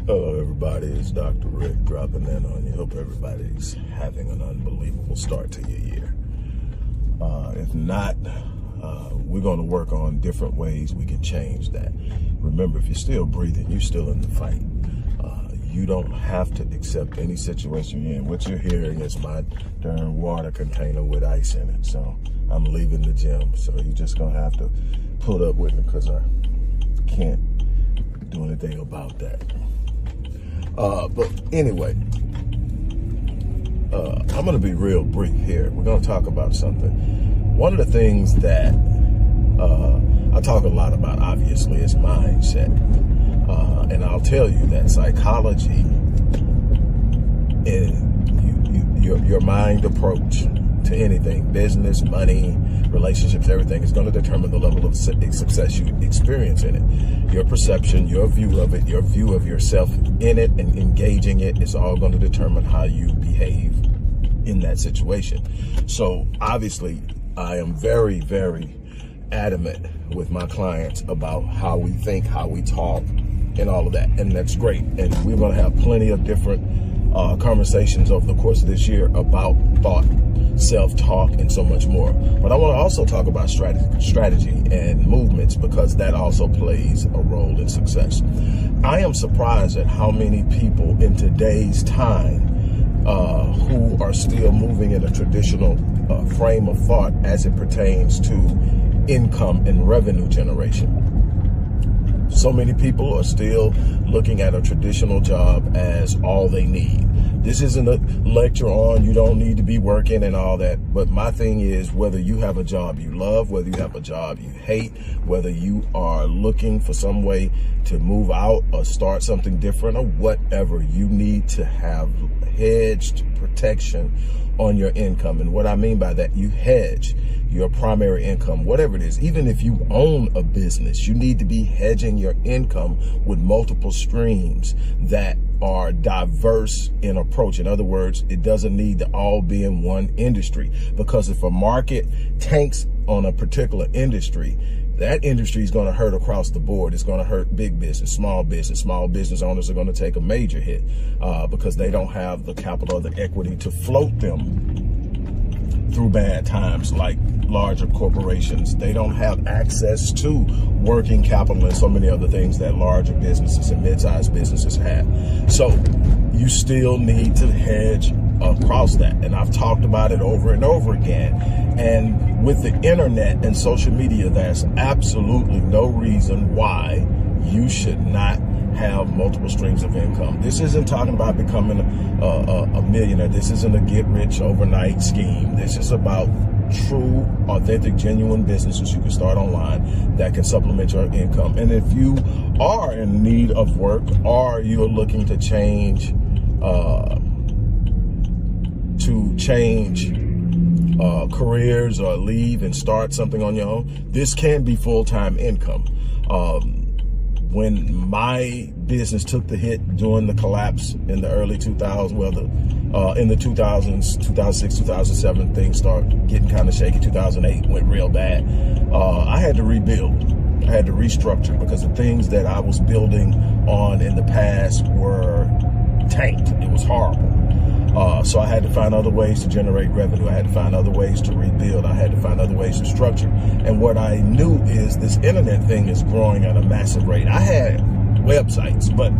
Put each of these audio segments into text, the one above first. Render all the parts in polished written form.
Hello everybody, it's Dr. Rick dropping in on you. Hope everybody's having an unbelievable start to your year. If not, we're going to work on different ways we can change that. Remember, if you're still breathing, you're still in the fight. You don't have to accept any situation you're in. What you're hearing is my darn water container with ice in it. So I'm leaving the gym. So you're just going to have to put up with me because I can't do anything about that. But anyway, I'm going to be real brief here. We're going to talk about something. One of the things that I talk a lot about, obviously, is mindset. And I'll tell you that psychology and your mind approach to anything, business, money, relationships, everything is going to determine the level of success you experience in it. Your perception, your view of it, your view of yourself in it and engaging it is all going to determine how you behave in that situation. So obviously, I am very, very adamant with my clients about how we think, how we talk, and all of that. And that's great. And we're going to have plenty of different conversations over the course of this year about thought, self-talk, and so much more. But I want to also talk about strategy and movements because that also plays a role in success. I am surprised at how many people in today's time who are still moving in a traditional frame of thought as it pertains to income and revenue generation. So many people are still looking at a traditional job as all they need. This isn't a lecture on you don't need to be working and all that. But my thing is, whether you have a job you love, whether you have a job you hate, whether you are looking for some way to move out or start something different or whatever, you need to have hedged protection on your income. And what I mean by that, you hedge your primary income, whatever it is. Even if you own a business, you need to be hedging your income with multiple streams that are diverse in approach. In other words, it doesn't need to all be in one industry, because if a market tanks on a particular industry, that industry is going to hurt across the board. It's going to hurt big business, small business. Small business owners are going to take a major hit because they don't have the capital or the equity to float them through bad times like larger corporations. They don't have access to working capital and so many other things that larger businesses and mid-sized businesses have. So you still need to hedge across that. And I've talked about it over and over again. And with the internet and social media, there's absolutely no reason why you should not have multiple streams of income. This isn't talking about becoming a millionaire. This isn't a get rich overnight scheme. This is about true, authentic, genuine businesses you can start online that can supplement your income. And if you are in need of work or you're looking to change careers or leave and start something on your own, this can be full-time income. When my business took the hit during the collapse in the early 2000s, in the 2000s, 2006, 2007, things started getting kind of shaky. 2008 went real bad. I had to rebuild. I had to restructure because the things that I was building on in the past were tanked. It was horrible. So I had to find other ways to generate revenue. I had to find other ways to rebuild. I had to find other ways to structure. And what I knew is this internet thing is growing at a massive rate. I had websites, but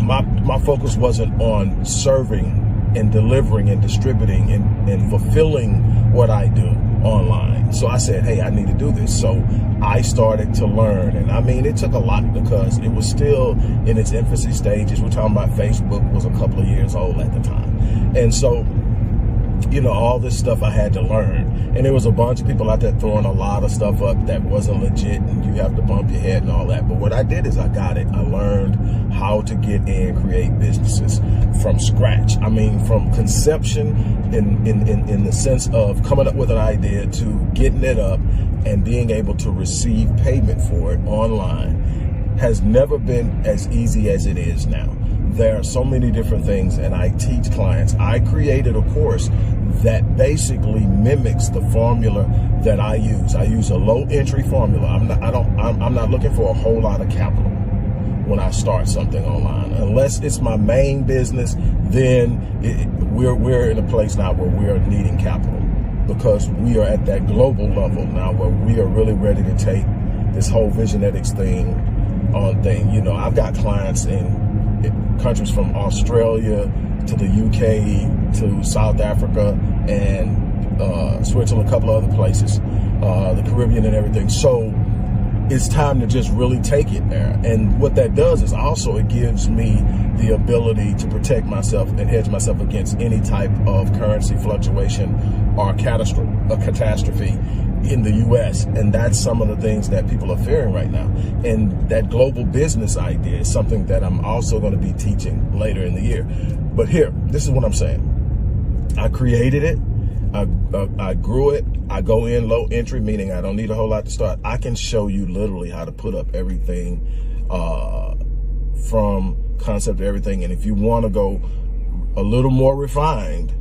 my focus wasn't on serving and delivering and distributing and fulfilling what I do online. So I said, hey, I need to do this. So I started to learn. And I mean, it took a lot because it was still in its infancy stages. We're talking about Facebook was a couple of years old at the time. And so, you know, all this stuff I had to learn. And there was a bunch of people out there throwing a lot of stuff up that wasn't legit and you have to bump your head and all that. But what I did is I got it. I learned how to get in, create businesses from scratch. I mean, from conception in the sense of coming up with an idea to getting it up and being able to receive payment for it online has never been as easy as it is now. There are so many different things, and I teach clients. I created a course that basically mimics the formula that I use. I use a low entry formula. I'm not looking for a whole lot of capital. when I start something online. Unless it's my main business, then we're in a place now where we are needing capital, because we are at that global level now where we are really ready to take this whole Visionetics thing on thing. You know, I've got clients in countries from Australia to the UK to South Africa and Switzerland, a couple of other places, the Caribbean and everything. So it's time to just really take it there. And what that does is also it gives me the ability to protect myself and hedge myself against any type of currency fluctuation or catastrophe in the US. And that's some of the things that people are fearing right now. And that global business idea is something that I'm also going to be teaching later in the year. But here, this is what I'm saying. I created it. I grew it. I go in low entry, meaning I don't need a whole lot to start. I can show you literally how to put up everything from concept to everything. And if you want to go a little more refined,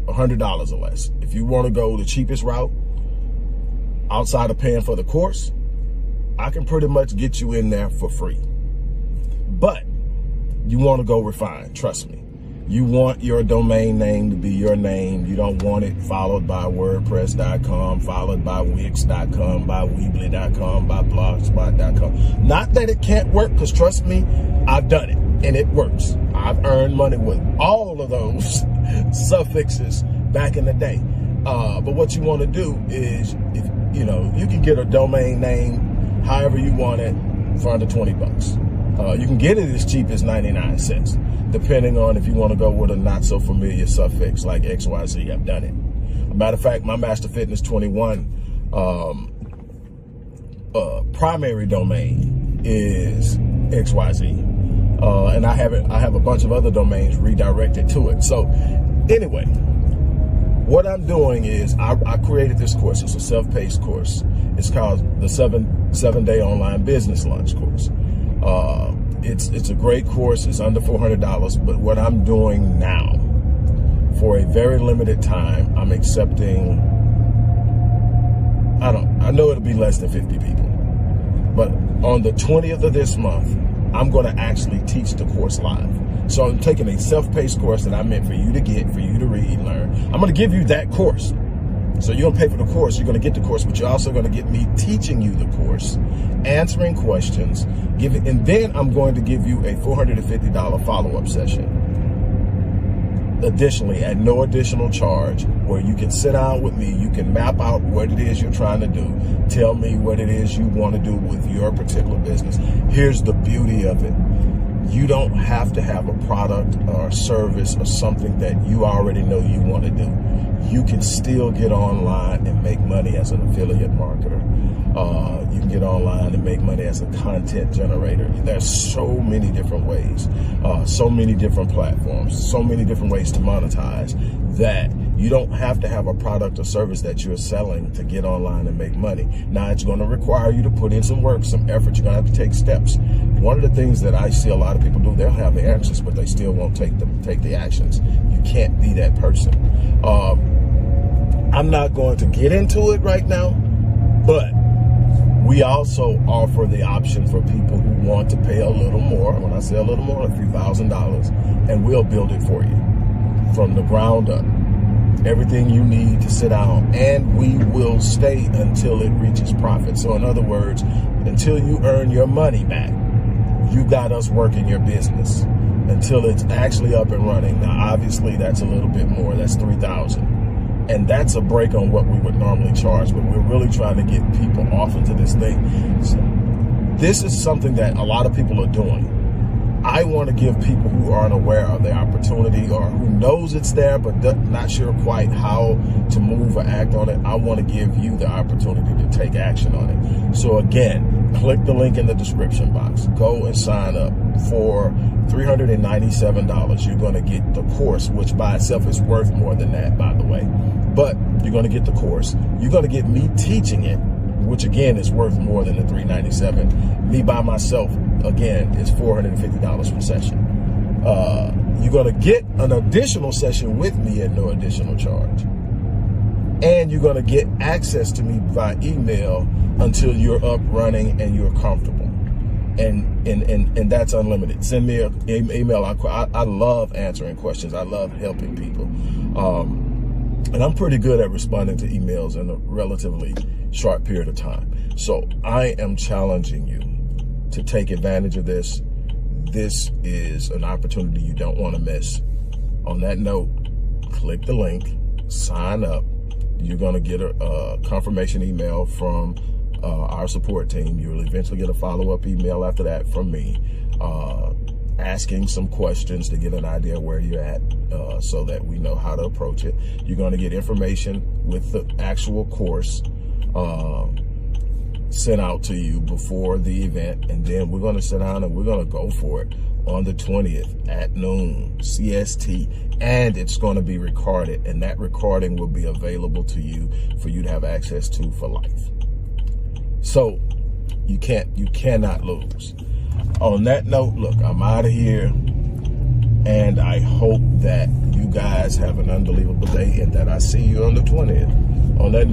$100 or less. If you want to go the cheapest route outside of paying for the course, I can pretty much get you in there for free. But you want to go refined, trust me. You want your domain name to be your name. You don't want it followed by WordPress.com, followed by Wix.com, by Weebly.com, by Blogspot.com. Not that it can't work, because trust me, I've done it and it works. I've earned money with all of those suffixes back in the day. But what you want to do is, if you know, you can get a domain name however you want it for under 20 bucks. You can get it as cheap as 99 cents, depending on if you want to go with a not so familiar suffix like XYZ. I've done it. A matter of fact, my Master Fitness 21 primary domain is XYZ. And I have a bunch of other domains redirected to it. So anyway, what I'm doing is I created this course. It's a self-paced course. It's called the seven day online business launch course. It's a great course. It's under $400. But what I'm doing now, for a very limited time, I'm accepting, I know it'll be less than 50 people. But on the 20th of this month, I'm going to actually teach the course live. So I'm taking a self-paced course that I meant for you to get, for you to read, learn. I'm going to give you that course. So you're going to pay for the course, you're going to get the course, but you're also going to get me teaching you the course, answering questions, and then I'm going to give you a $450 follow-up session. Additionally, at no additional charge, where you can sit down with me, you can map out what it is you're trying to do, tell me what it is you want to do with your particular business. Here's the beauty of it. You don't have to have a product or a service or something that you already know you want to do. You can still get online and make money as an affiliate marketer. You can get online and make money as a content generator. There's so many different ways, so many different platforms, so many different ways to monetize, that you don't have to have a product or service that you're selling to get online and make money. Now, it's going to require you to put in some work, some effort. You're going to have to take steps. One of the things that I see a lot of people do, they'll have the answers, but they still won't take the actions. You can't be that person. I'm not going to get into it right now, but we also offer the option for people who want to pay a little more. When I say a little more, a few $1,000s, and we'll build it for you from the ground up. Everything you need to sit down, and we will stay until it reaches profit. So in other words, until you earn your money back, you got us working your business until it's actually up and running. Now, obviously, that's a little bit more. That's $3,000. And that's a break on what we would normally charge, but we're really trying to get people off into this thing. So this is something that a lot of people are doing. I want to give people who aren't aware of the opportunity, or who knows it's there but not sure quite how to move or act on it, I want to give you the opportunity to take action on it. So again, click the link in the description box. Go and sign up for $397. You're going to get the course, which by itself is worth more than that, by the way. But you're going to get the course. You're going to get me teaching it, which again is worth more than the $397. Me by myself, again, is $450 per session. You're going to get an additional session with me at no additional charge. And you're going to get access to me by email until you're up, running, and you're comfortable. And that's unlimited. Send me an email. I love answering questions. I love helping people. And I'm pretty good at responding to emails in a relatively short period of time. So I am challenging you to take advantage of this. This is an opportunity you don't want to miss. On that note, click the link, sign up. You're going to get a confirmation email from our support team. You'll eventually get a follow-up email after that from me, asking some questions to get an idea where you're at, so that we know how to approach it. You're going to get information with the actual course sent out to you before the event, and then we're going to sit down and we're going to go for it on the 20th at noon CST, and it's going to be recorded, and that recording will be available to you for you to have access to for life. So you cannot lose. On that note, look, I'm out of here, and I hope that you guys have an unbelievable day and that I see you on the 20th. On that